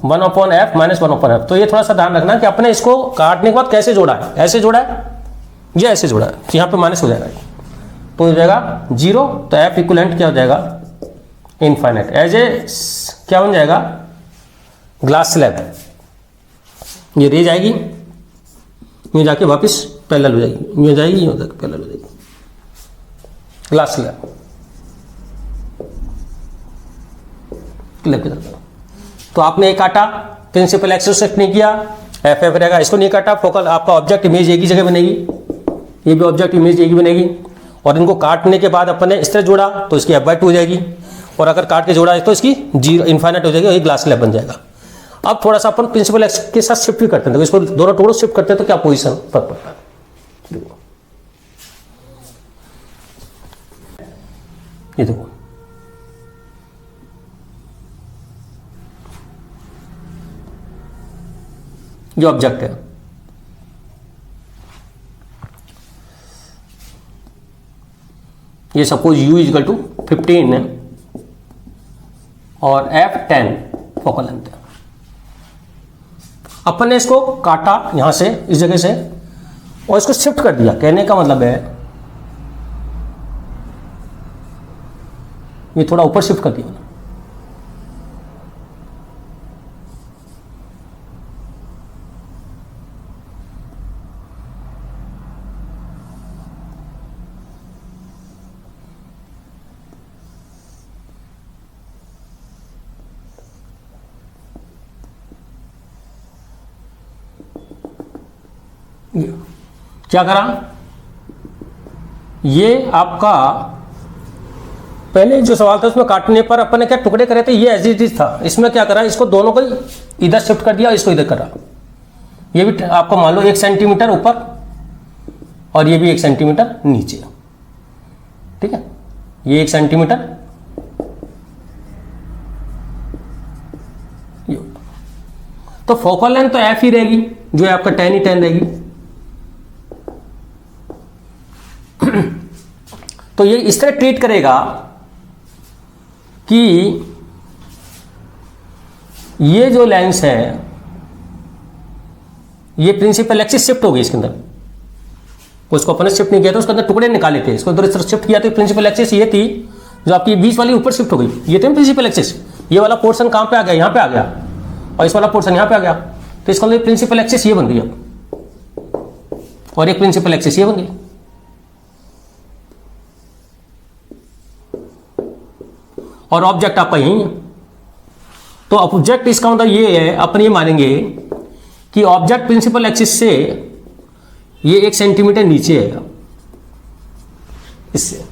1/F - 1/F। तो ये थोड़ा सा ध्यान रखना कि अपने इसको काटने के बाद कैसे जोड़ा है, ऐसे जोड़ा है या ऐसे जोड़ा है, तो यहाँ पे माइनस हो जाएगा, तो हो जाएगा 0, तो F इक्वलेंट क्या हो जाएगा, इनफाइनाइट, एज ए क्या बन जाएगा, ग्लास स्लैब, ये रे जाएगी, ये जाके वापस पैरेलल हो जाएगी, ये जाएगी, ये पैरेलल हो जाएगी। ग्लास स्लैब की तरफ। तो आपने एक काटा, प्रिंसिपल एक्सिस शिफ्ट नहीं किया, एफ एफ रहेगा, इसको नहीं काटा, फोकल आपका ऑब्जेक्ट इमेज एक ही जगह बनेगी, ये भी ऑब्जेक्ट इमेज एक ही बनेगी। और इनको काटने के बाद अपन ने इस तरह जोड़ा तो इसकी f/2 हो जाएगी, और अगर काट के जोड़ा है तो इसकी 0 इन्फाइनाइट हो जाएगी और ये ग्लास स्लैब बन जाएगा। अब थोड़ा सा अपन प्रिंसिपल एक्सिस के साथ शिफ्ट भी करते हैं, तो इसको दोनों टुकड़ों शिफ्ट करते हैं तो क्या पोजिशन फर्क पड़ता है। ये देखो, ये ऑब्जेक्ट है, ये सपोज u इजकल टू 15 है और f 10 फोकल लेंथ है। अपन ने इसको काटा यहां से, इस जगह से, और इसको शिफ्ट कर दिया। कहने का मतलब है ये थोड़ा ऊपर शिफ्ट कर दिया। क्या करा, ये आपका पहले जो सवाल था उसमें काटने पर अपन ने क्या टुकड़े करे थे, ये एज इट इज था। इसमें क्या करा, इसको दोनों को इधर शिफ्ट कर दिया, इसको इधर करा। ये भी आपको मान लो 1 सेंटीमीटर ऊपर और ये भी 1 सेंटीमीटर नीचे, ठीक है। ये 1 सेंटीमीटर, तो फोकल लेंथ तो एफ ही रहेगी, जो है आपका 10 ही 10 रहेगी। तो ये इस तरह ट्रीट करेगा कि ये जो लेंस है ये प्रिंसिपल एक्सिस शिफ्ट हो गई इसके अंदर, उसको अपन ने शिफ्ट नहीं किया था, उसके अंदर टुकड़े निकाले थे, इसको इधर शिफ्ट किया तो प्रिंसिपल एक्सिस ये थी जो आपकी बीच वाली ऊपर शिफ्ट हो गई, ये थे प्रिंसिपल एक्सिस। ये वाला पोर्शन कहां पे आ गया, यहां पे आ गया, और इस वाला पोर्शन यहां पे आ गया, तो इसका मतलब प्रिंसिपल एक्सिस ये बन गई अब, और एक प्रिंसिपल एक्सिस ये बन गई। और ऑब्जेक्ट आपका यही है। तो ऑब्जेक्ट इसका मतलब ये है, अपन ये मानेंगे कि ऑब्जेक्ट प्रिंसिपल एक्सिस से ये 1 सेंटीमीटर नीचे है इससे,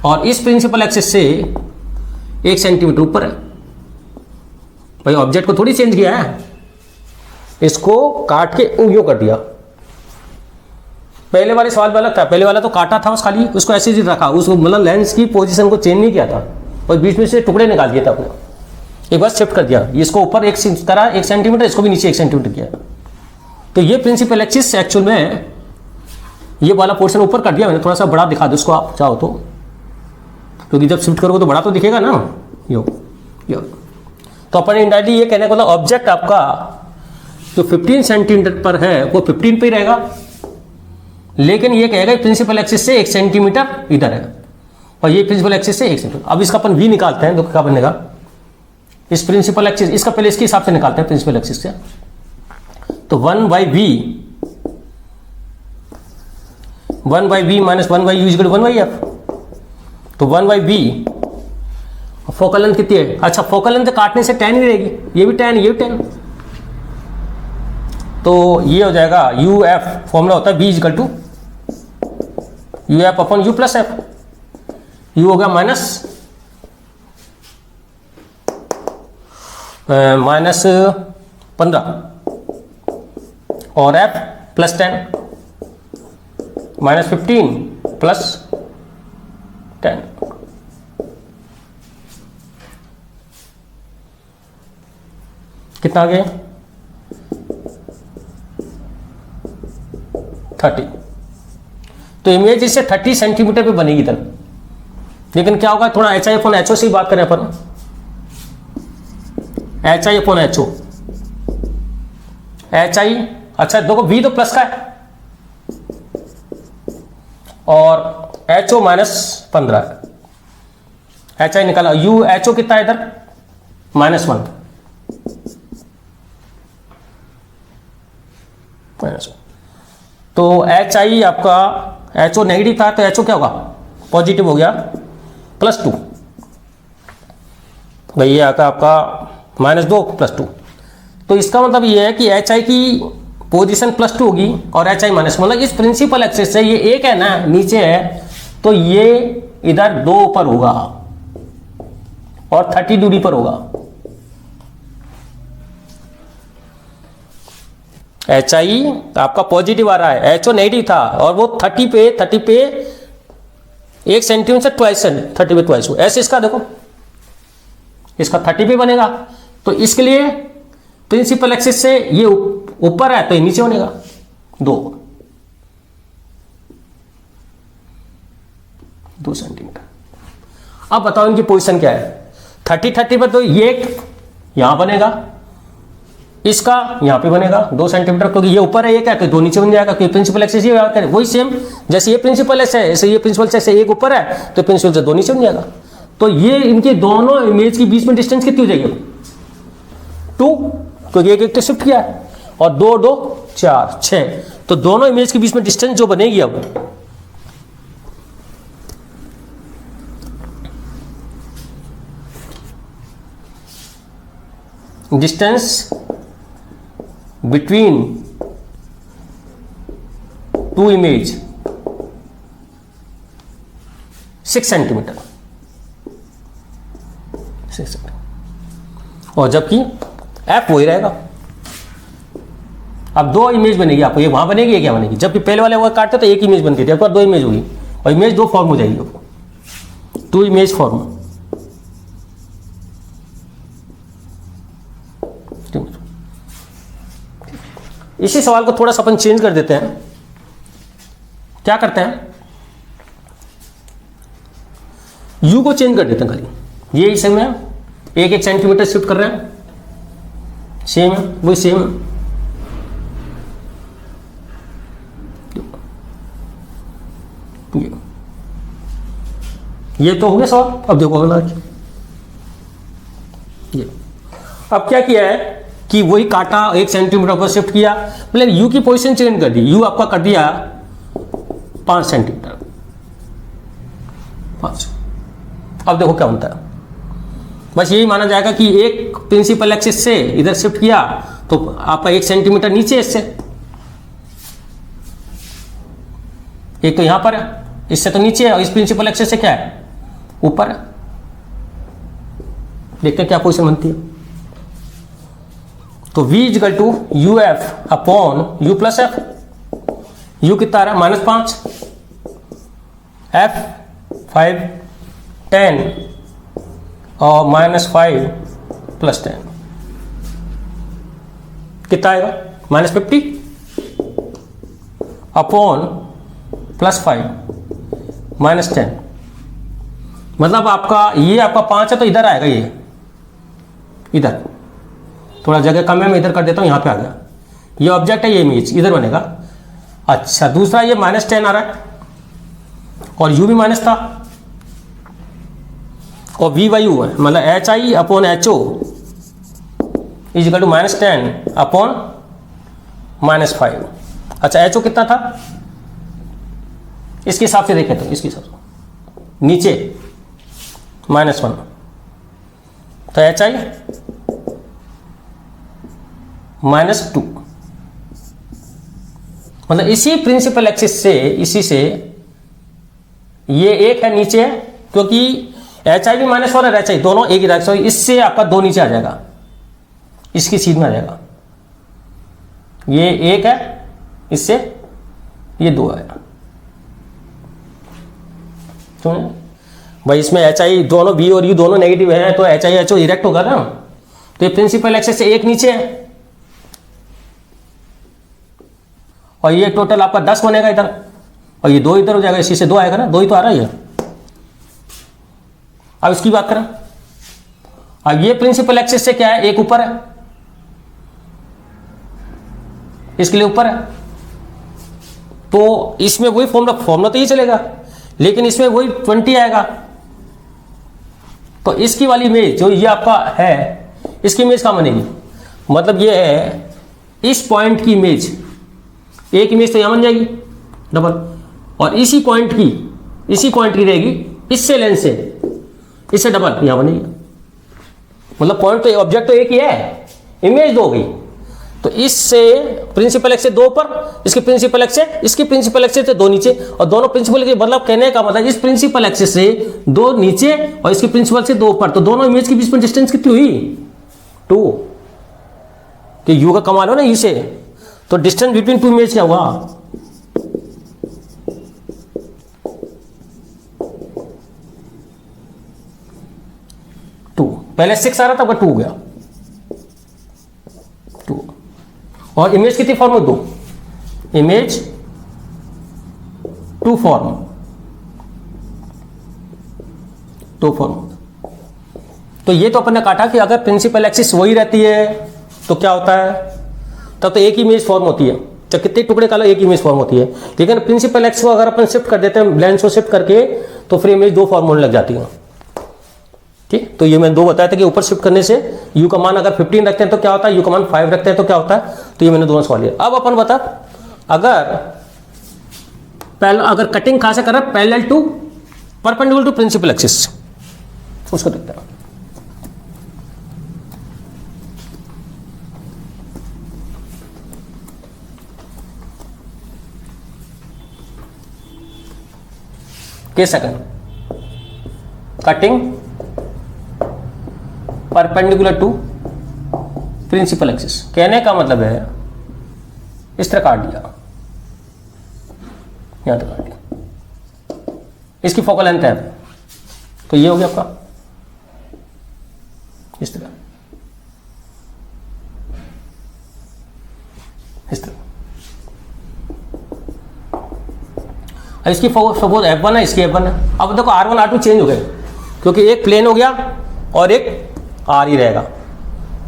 और इस प्रिंसिपल एक्सिस से 1 सेंटीमीटर ऊपर है। भाई ऑब्जेक्ट को थोड़ी चेंज किया है, इसको काट के यूं कर दिया। पहले वाले सवाल में अलग था, पहले वाला तो काटा था, उस खाली उसको ऐसे ही रखा, उसको मतलब लेंस की पोजीशन को चेंज नहीं किया था, और बीच में से टुकड़े निकाल दिए थे आपने, एक बार शिफ्ट कर दिया। इसको ऊपर 1 सेंटीमीटर, इसको भी नीचे 1 सेंटीमीटर किया। तो ये प्रिंसिपल एक्सिस एक्चुअल में ये वाला पोर्शन ऊपर कर दिया मैंने, थोड़ा सा बड़ा दिखा दो इसको आप चाहो तो, क्योंकि जब शिफ्ट करोगे तो बड़ा तो दिखेगा ना। यो तो अपन इंडायरेक्टली ये कहने को मतलब ऑब्जेक्ट आपका जो 15 सेंटीमीटर पर है वो 15 पे ही रहेगा, लेकिन ये कहेगा प्रिंसिपल एक्सिस से 1 सेंटीमीटर इधर है, और ये प्रिंसिपल एक्सिस से 1 सेंटीमीटर। अब इसका अपन v निकालते हैं तो क्या बनेगा, इस प्रिंसिपल एक्सिस, इसका पहले इसके हिसाब से निकालते हैं प्रिंसिपल एक्सिस से। तो 1/v minus 1/u equal to 1/f। तो 1/v फोकल लेंथ कितनी है, अच्छा फोकल लेंथ काटने से 10 ही रहेगी, ये भी 10, ये भी 10, तो ये हो जाएगा uf, फॉर्मूला होता है v equal to uf upon u plus f। u हो गया -15 और f प्लस 10, -15 प्लस 10, कितना आ गया 30। तो इमेज इससे 30 सेंटीमीटर पे बनेगी तब, लेकिन क्या होगा, थोड़ा HI अपॉन HO से ही बात करें अपन, HI अपॉन HO, HI, अच्छा देखो v तो प्लस का है और HO -15 है, HI निकाला, HO कितना है इधर -1, तो HI आपका, HO नेगेटिव था तो HO क्या होगा पॉजिटिव हो गया +2, भाई ये आता आपका -2 +2। तो इसका मतलब ये है कि HI की पोजीशन +2 होगी और HI माइनस, मतलब इस प्रिंसिपल एक्सिस से ये एक है ना नीचे है, तो ये इधर 2 ऊपर होगा और 30 दूरी पर होगा। HI आपका पॉजिटिव आ रहा है, HO नेगेटिव था और वो 30 पे 1 सेंटीमीटर ट्वाइस, 30 पे ट्वाइस। ऐसे इसका देखो, इसका 30 पे बनेगा, तो इसके लिए प्रिंसिपल एक्सिस से ये ऊपर है तो ये नीचे बनेगा 2 सेंटीमीटर। अब बताओ इनकी पोजीशन क्या है। 30 पर तो ये यहां बनेगा, इसका यहां पे बनेगा 2 सेंटीमीटर, क्योंकि ये ऊपर है एक है तो 2 नीचे बन जाएगा, क्योंकि प्रिंसिपल एक्सिस ये याद करें, वही सेम जैसे ये प्रिंसिपल एक्सिस है, ऐसे ये प्रिंसिपल एक्सिस से एक ऊपर है तो प्रिंसिपल से 2 नीचे बन जाएगा। तो ये इनके दोनों इमेज के बीच में डिस्टेंस कितनी हो जाएगी 2, क्योंकि एक शिफ्ट किया है, और 2 2 4 6, तो दोनों इमेज के बीच में डिस्टेंस जो बनेगी अब डिस्टेंस बिटवीन 2 इमेज 6 सेंटीमीटर, और जबकि F वही रहेगा। अब 2 इमेज बनेगी आपको, ये वहां बनेगी ये क्या बनेगी, जबकि पहले वाले वो काटते तो एक इमेज बनती थी, अब 2 इमेज होगी और इमेज 2 फॉर्म हो जाएगी, 2 इमेज फॉर्म। इसी सवाल को थोड़ा सा अपन चेंज कर देते हैं। क्या करते हैं, U को चेंज कर देते हैं खाली, ये इसे में 1 सेंटीमीटर शिफ्ट कर रहे हैं, सेम है वही सेम है। ये तो हो गया सवाल। अब देखो अगला, ये अब क्या किया है कि वही काटा 1 सेंटीमीटर पर शिफ्ट किया, मतलब U की पोजीशन चेंज कर दी, U आपका कर दिया 5 सेंटीमीटर 5। अब देखो क्या बनता है, बस यही माना जाएगा कि एक प्रिंसिपल एक्सिस से इधर शिफ्ट किया तो आपका 1 सेंटीमीटर नीचे, इससे एक तो यहां पर है, इससे तो नीचे है, और इस प्रिंसिपल एक्सिस से क्या है ऊपर है। देखते हैं क्या पोजीशन बनती है। तो V equal to UF upon U plus F। U कितना आ रहा है -5, F 5 10 और -5 + 10 कितना आएगा -50 अपॉन +5 -10, मतलब आपका ये आपका 5 है तो इधर आएगा, ये इधर थोड़ा जगह कम है, मैं इधर कर देता हूँ, यहाँ पे आ गया। ये ऑब्जेक्ट है, ये इमेज इधर बनेगा। अच्छा, दूसरा ये -10 आ रहा है और U भी माइनस था और V बाई U है, मतलब HI upon HO is equal to -10 upon -5। अच्छा, HO कितना था इसके हिसाब से देखें, तो इसके हिसाब से नीचे -1, तो HI -2, मतलब इसी प्रिंसिपल एक्सिस से, इसी से ये एक है नीचे है, क्योंकि HI भी -1 और HI दोनों एक ही रहेगा, इससे आपका 2 नीचे आ जाएगा, इसकी सीध में आ जाएगा। ये 1 है, इससे ये 2 आएगा। तो भाई इसमें HI दोनों V और U दोनों नेगेटिव है, तो HI HO डायरेक्ट होगा ना, तो ये प्रिंसिपल एक्सिस से एक नीचे है और ये टोटल आपका 10 बनेगा इधर, और ये 2 इधर हो जाएगा, इसी से 2 आएगा ना, 2 ही तो आ रहा है ये। अब इसकी बात करें, अब ये प्रिंसिपल एक्सिस से क्या है, एक ऊपर है, इसके लिए ऊपर है, तो इसमें वही फॉर्मूला तो ये चलेगा, लेकिन इसमें वही 20 आएगा। तो इसकी वाली इमेज जो ये आपका है, इसकी इमेज कहाँ बनेगी, मतलब ये है इस पॉइंट की इमेज, एक इमेज तो यहां बन जाएगी डबल, और इसी पॉइंट की इसी पॉइंट की रहेगी, इससे लेंस से, इससे डबल यहाँ बनेगी। मतलब पॉइंट तो ऑब्जेक्ट तो एक ही है, इमेज दो होगी। तो इससे प्रिंसिपल एक्स से दो ऊपर, इसकी प्रिंसिपल एक्स से, इसकी प्रिंसिपल एक्स से दो नीचे, और दोनों प्रिंसिपल के मतलब कहने का मतलब इस प्रिंसिपल एक्सिस से दो नीचे और इसकी प्रिंसिपल से दो ऊपर, तो दोनों इमेज के बीच में डिस्टेंस कितनी हुई? 2। कि यू का कमाल हो ना, यू से, तो डिस्टेंस बिटवीन टू इमेज क्या हुआ? 2। पहले 6 आ रहा था, अब 2 हो गया, 2। और इमेज कितनी फॉर्म में? 2 इमेज, 2 फॉर्म, 2 फॉर्म। तो ये तो अपन ने काटा कि अगर प्रिंसिपल एक्सिस वही रहती है तो क्या होता है, तब तो एक इमेज फॉर्म होती है, तो कितने टुकड़े का एक इमेज फॉर्म होती है। लेकिन प्रिंसिपल एक्स को अगर अपन शिफ्ट कर देते हैं, लेंस को शिफ्ट करके, तो फिर इमेज 2 फॉर्म होने लग जाती है। ठीक, तो ये मैंने 2 बताया था कि ऊपर शिफ्ट करने से u का मान अगर 15 रखते हैं तो क्या होता है, u का मान 5 रखते हैं तो क्या होता है। तो ये मैंने दोनों सवाल लिया। अब अपन बता, अगर कटिंग कहां से कर रहा है, parallel to, perpendicular to principal axis, उसको देखते हैं। Second, cutting perpendicular to principal axis, कहने का मतलब है इस तरह काट दिया, यहां तक काट दिया, इसकी फोकल लेंथ है, तो ये हो गया आपका इस तरह, इस तरह। इसकी सपोज F1 है, इसकी F1 है। अब देखो R1 R2 चेंज हो गए, क्योंकि एक प्लेन हो गया और एक R ही रहेगा,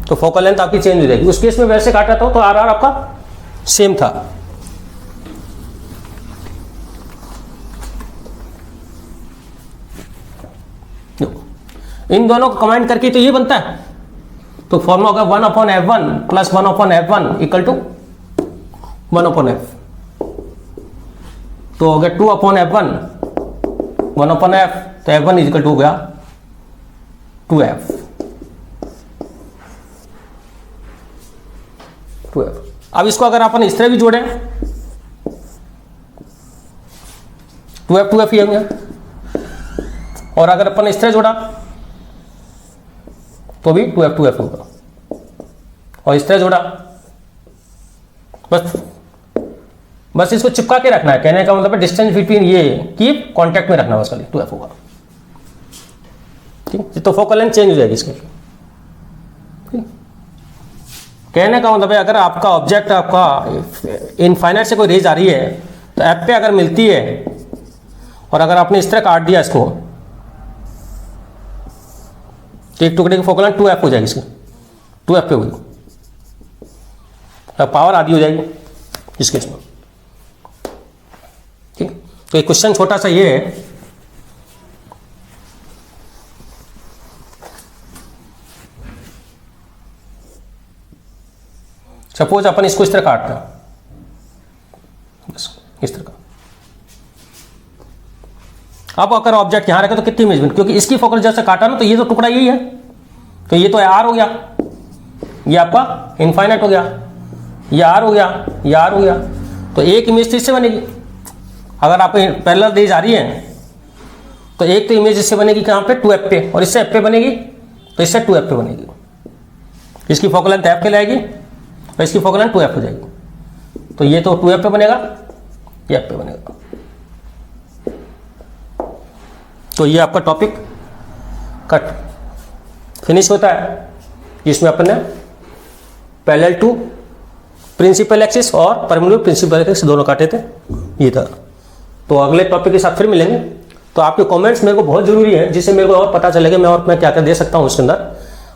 तो फोकल लेंथ आपकी चेंज हो जाएगी। उस केस में वैसे काटा था तो R आपका सेम था। इन दोनों को कंबाइन करके तो ये बनता है, तो फॉर्मूला होगा 1/F1 plus 1/F1 equal to 1/F, तो हो गया 2/F1 1/F, तो F1 इक्वल टू हो गया 2F। अब इसको अगर अपन इस तरह भी जोड़ें, 2F ही होंगे, और अगर अपन इस तरह जोड़ा तो भी 2F होगा, और इस तरह जोड़ा, बस इसको चिपका के रखना है। कहने का मतलब डिस्टेंस बिटवीन ये कीप कांटेक्ट में रखना, बस खाली 2F होगा। ठीक, तो फोकल लेंथ चेंज हो जाएगी इसके। कहने का मतलब है अगर आपका ऑब्जेक्ट आपका इनफाइनाइट से कोई रेज आ रही है, तो F पे अगर मिलती है, और अगर आपने इस तरह काट दिया इसको, तो एक टुकड़े की फोकल लेंथ 2F हो जाएगी इसकी, 2F पे होगी, पावर आधी हो जाएगी इस केस में। ठीक, तो एक क्वेश्चन छोटा सा ये है, सपोज अपन इसको इस तरह काटते हैं, बस इस तरह का। अब अगर ऑब्जेक्ट यहां रखे तो कितनी इमेज बनी, क्योंकि इसकी फोकल जैसे काटा ना, तो ये तो टुकड़ा यही है, तो ये तो R हो गया, ये आपका इनफाइनाइट हो गया, ये R हो गया, ये R हो गया, तो एक इमेज तो इससे बनेगी। अगर आप पैरेलल रेज आ रही है तो एक तो इमेज इससे बनेगी कहां पे, 2F पे, और इससे F पे बनेगी, तो इससे 2F पे बनेगी। इसकी फोकल लेंथ F पे लाएगी और इसकी फोकल लेंथ 2F हो जाएगी, तो ये तो 2F पे बनेगा, ये F पे बनेगा। तो ये आपका टॉपिक कट फिनिश होता है, जिसमें अपन ने पैरेलल टू प्रिंसिपल एक्सिस और परपेंडिकुलर प्रिंसिपल एक्सिस दोनों काटे थे, ये था। तो अगले टॉपिक के साथ फिर मिलेंगे। तो आपके कमेंट्स मेरे को बहुत जरूरी है, जिससे मेरे को और पता चलेगा मैं क्या क्या दे सकता हूँ उसके अंदर,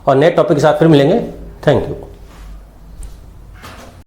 और नए टॉपिक के साथ फिर मिलेंगे। Thank you.